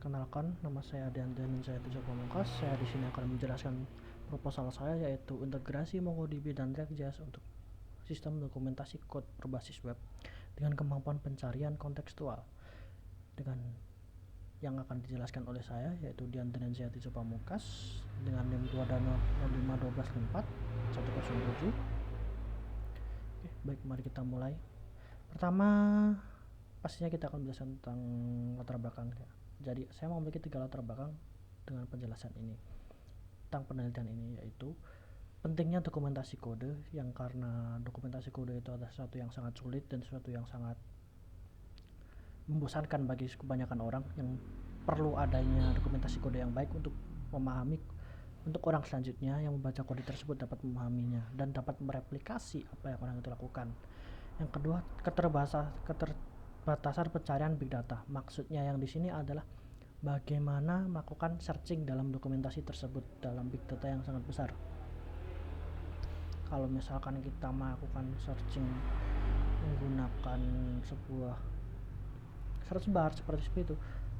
Perkenalkan, nama saya Dian dan saya Tejo Pamungkas. Saya di sini akan menjelaskan proposal saya yaitu integrasi MongoDB dan React.js untuk sistem dokumentasi kode berbasis web dengan kemampuan pencarian kontekstual. Dengan yang akan dijelaskan oleh saya yaitu Dian dan saya Tejo Pamungkas dengan NIM 2 05 12 107. Oke, baik, mari kita mulai. Pertama, pastinya kita akan menjelaskan tentang latar belakang. Jadi saya memiliki 3 latar belakang dengan penjelasan ini tentang penelitian ini, yaitu pentingnya dokumentasi kode, yang karena dokumentasi kode itu adalah sesuatu yang sangat sulit dan sesuatu yang sangat membosankan bagi kebanyakan orang, yang perlu adanya dokumentasi kode yang baik untuk memahami, untuk orang selanjutnya yang membaca kode tersebut dapat memahaminya dan dapat mereplikasi apa yang orang itu lakukan. Yang kedua, keterbatasan pencarian big data. Maksudnya yang di sini adalah bagaimana melakukan searching dalam dokumentasi tersebut dalam big data yang sangat besar. Kalau misalkan kita melakukan searching menggunakan sebuah search bar seperti itu,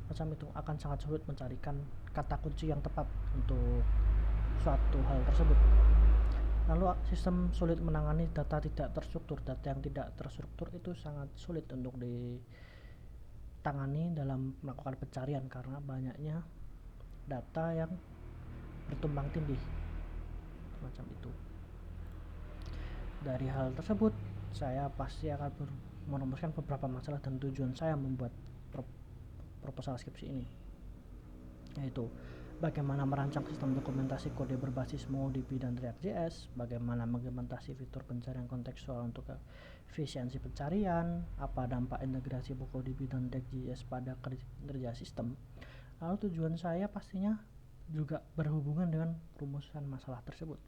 macam itu akan sangat sulit mencarikan kata kunci yang tepat untuk suatu hal tersebut. Lalu sistem sulit menangani data tidak terstruktur. Data yang tidak terstruktur itu sangat sulit untuk ditangani dalam melakukan pencarian karena banyaknya data yang bertumpang tindih macam itu. Dari hal tersebut, saya pasti akan merumuskan beberapa masalah dan tujuan saya membuat proposal skripsi ini, yaitu bagaimana merancang sistem dokumentasi kode berbasis MongoDB dan React.js, bagaimana mengimplementasi fitur pencarian kontekstual untuk efisiensi pencarian, apa dampak integrasi MongoDB dan React.js pada kerja sistem. Lalu tujuan saya pastinya juga berhubungan dengan rumusan masalah tersebut,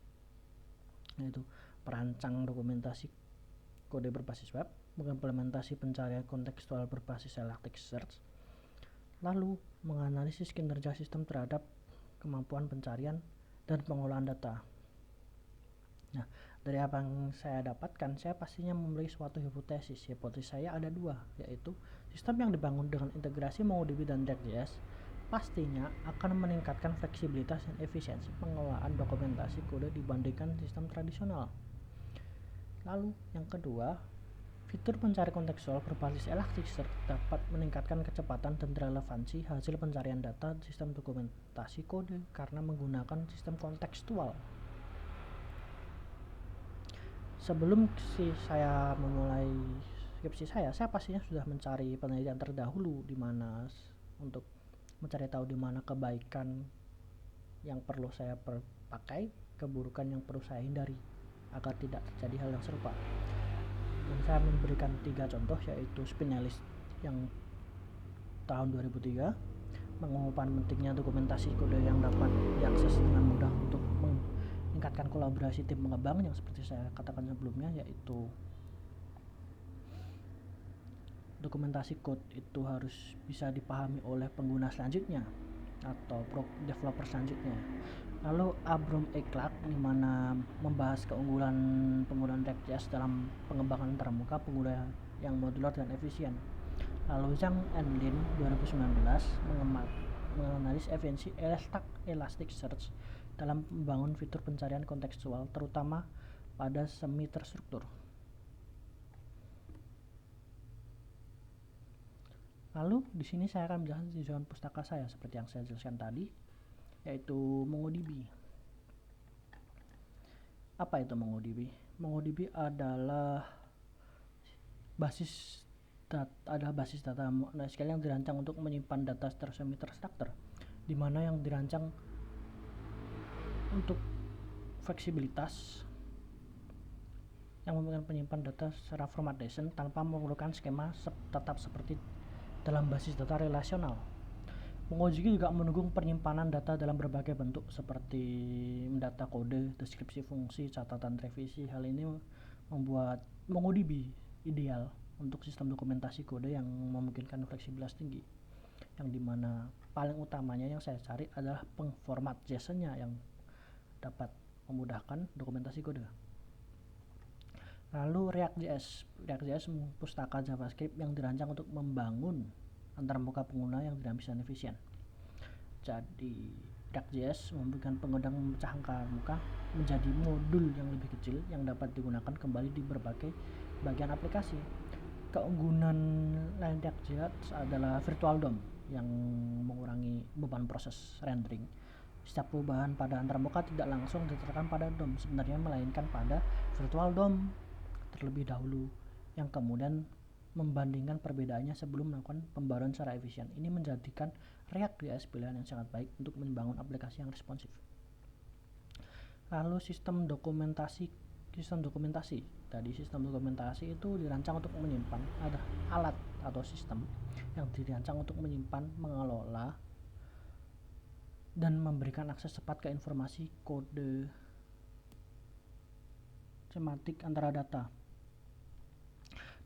yaitu perancang dokumentasi kode berbasis web, mengimplementasi pencarian kontekstual berbasis Elasticsearch, lalu menganalisis kinerja sistem terhadap kemampuan pencarian dan pengolahan data. Nah, dari apa yang saya dapatkan, saya pastinya memiliki suatu hipotesis. Hipotesis saya ada 2, yaitu sistem yang dibangun dengan integrasi MongoDB dan React.js pastinya akan meningkatkan fleksibilitas dan efisiensi pengelolaan dokumentasi kode dibandingkan sistem tradisional. Lalu yang kedua, fitur pencarian kontekstual berbasis Elasticsearch dapat meningkatkan kecepatan dan relevansi hasil pencarian data sistem dokumentasi kode karena menggunakan sistem kontekstual. Sebelum saya memulai skripsi saya pastinya sudah mencari penelitian terdahulu di mana untuk mencari tahu di mana kebaikan yang perlu saya pakai, keburukan yang perlu saya hindari agar tidak terjadi hal yang serupa. Dan saya memberikan 3 contoh, yaitu Spinelist yang tahun 2003, mengumumkan pentingnya dokumentasi kode yang dapat diakses dengan mudah untuk meningkatkan kolaborasi tim pengembang, yang seperti saya katakan sebelumnya, yaitu dokumentasi code itu harus bisa dipahami oleh pengguna selanjutnya atau developer selanjutnya. Lalu Abram E. Clark di mana membahas keunggulan penggunaan React.js dalam pengembangan antarmuka, pengguna yang modular dan efisien. Lalu Zhang and Lin 2019 menganalisis efisiensi Elasticsearch dalam membangun fitur pencarian kontekstual terutama pada semi terstruktur. Lalu di sini saya akan menjelaskan tujuan pustaka saya seperti yang saya jelaskan tadi, yaitu MongoDB. Apa itu MongoDB? MongoDB adalah basis data NoSQL yang dirancang untuk menyimpan data semi terstruktur, di mana yang dirancang untuk fleksibilitas yang memungkinkan penyimpan data secara format JSON tanpa memerlukan skema tetap seperti dalam basis data relasional. MongoDB juga mendukung penyimpanan data dalam berbagai bentuk seperti data kode, deskripsi fungsi, catatan revisi. Hal ini membuat MongoDB ideal untuk sistem dokumentasi kode yang memungkinkan fleksibilitas tinggi, yang dimana paling utamanya yang saya cari adalah pengformat JSON-nya yang dapat memudahkan dokumentasi kode. Lalu React.js pustaka JavaScript yang dirancang untuk membangun antarmuka pengguna yang dinamis dan efisien. Jadi React.js memberikan pengundang memecah angka muka menjadi modul yang lebih kecil yang dapat digunakan kembali di berbagai bagian aplikasi. Keunggulan lain React.js adalah virtual DOM yang mengurangi beban proses rendering. Setiap perubahan pada antarmuka tidak langsung diterapkan pada DOM sebenarnya, melainkan pada virtual DOM terlebih dahulu, yang kemudian membandingkan perbedaannya sebelum melakukan pembaruan secara efisien. Ini menjadikan React.js pilihan yang sangat baik untuk membangun aplikasi yang responsif. Lalu sistem dokumentasi. Tadi sistem dokumentasi itu dirancang untuk menyimpan, ada alat atau sistem yang dirancang untuk menyimpan, mengelola, dan memberikan akses cepat ke informasi kode semantik antara data.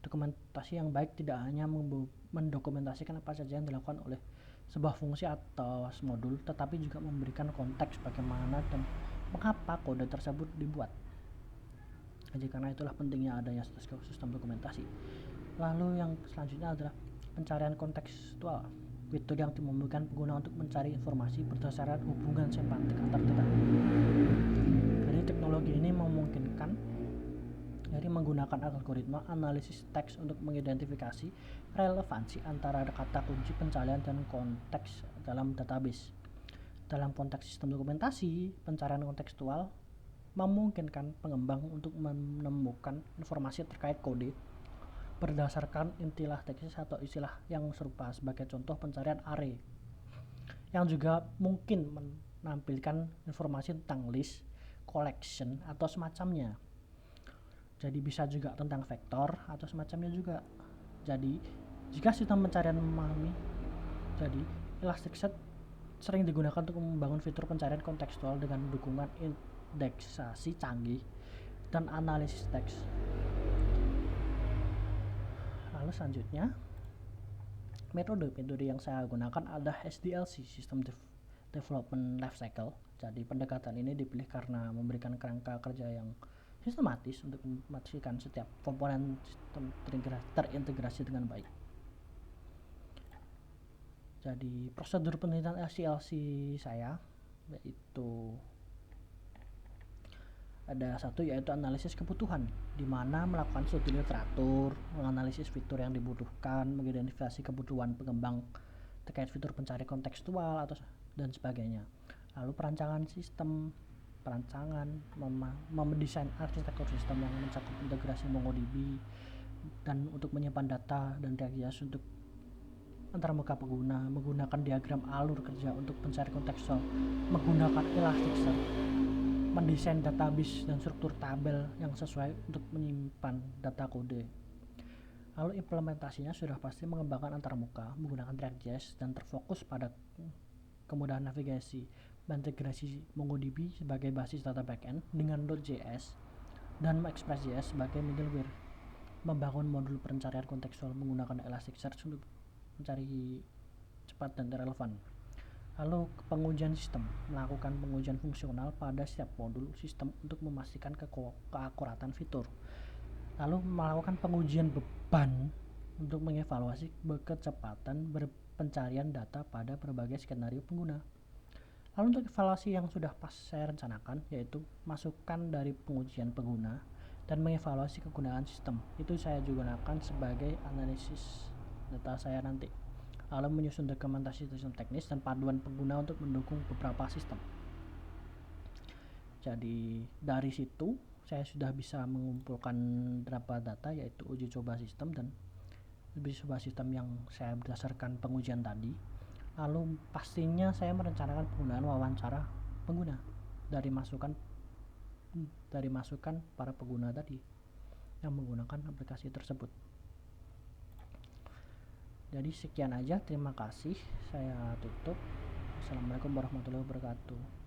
Dokumentasi yang baik tidak hanya mendokumentasikan apa saja yang dilakukan oleh sebuah fungsi atau modul, tetapi juga memberikan konteks bagaimana dan mengapa kode tersebut dibuat. Jadi karena itulah pentingnya adanya sistem dokumentasi. Lalu yang selanjutnya adalah pencarian kontekstual, fitur yang memungkinkan pengguna untuk mencari informasi berdasarkan hubungan semantik antar data. Jadi teknologi ini memungkinkan dari menggunakan algoritma analisis teks untuk mengidentifikasi relevansi antara kata kunci pencarian dan konteks dalam database. Dalam konteks sistem dokumentasi, pencarian kontekstual memungkinkan pengembang untuk menemukan informasi terkait kode berdasarkan intilah teks atau istilah yang serupa. Sebagai contoh, pencarian array yang juga mungkin menampilkan informasi tentang list, collection, atau semacamnya. Jadi bisa juga tentang vektor atau semacamnya juga. Jadi jika sistem pencarian memahami, jadi Elasticsearch sering digunakan untuk membangun fitur pencarian kontekstual dengan dukungan indeksasi canggih dan analisis teks. Lalu selanjutnya, metode yang saya gunakan adalah SDLC, System Development Lifecycle. Jadi pendekatan ini dipilih karena memberikan kerangka kerja yang sistematis untuk memastikan setiap komponen sistem terintegrasi dengan baik. Jadi prosedur penelitian SDLC saya yaitu ada satu, yaitu analisis kebutuhan, di mana melakukan studi literatur, menganalisis fitur yang dibutuhkan, mengidentifikasi kebutuhan pengembang terkait fitur pencari kontekstual atau dan sebagainya. Lalu perancangan sistem, mendesain arsitektur sistem yang mencakup integrasi MongoDB dan untuk menyimpan data dan React.js untuk antarmuka pengguna, menggunakan diagram alur kerja untuk pencari kontekstual, menggunakan Elasticsearch, mendesain database dan struktur tabel yang sesuai untuk menyimpan data kode. Lalu implementasinya sudah pasti mengembangkan antarmuka menggunakan React.js dan terfokus pada kemudahan navigasi, mengintegrasi MongoDB sebagai basis data backend dengan Node.js dan Express.js sebagai middleware, membangun modul pencarian kontekstual menggunakan Elasticsearch untuk mencari cepat dan relevan. Lalu pengujian sistem, melakukan pengujian fungsional pada setiap modul sistem untuk memastikan keakuratan fitur. Lalu melakukan pengujian beban untuk mengevaluasi kecepatan pencarian data pada berbagai skenario pengguna. Lalu untuk evaluasi yang sudah pas saya rencanakan, yaitu masukan dari pengujian pengguna dan mengevaluasi kegunaan sistem. Itu saya juga gunakan sebagai analisis data saya nanti. Lalu menyusun dokumentasi sistem teknis dan panduan pengguna untuk mendukung beberapa sistem. Jadi dari situ saya sudah bisa mengumpulkan beberapa data, yaitu uji coba sistem dan uji coba sistem yang saya berdasarkan pengujian tadi. Lalu pastinya saya merencanakan penggunaan wawancara pengguna dari masukan para pengguna tadi yang menggunakan aplikasi tersebut. Jadi sekian aja, terima kasih, saya tutup. Assalamualaikum warahmatullahi wabarakatuh.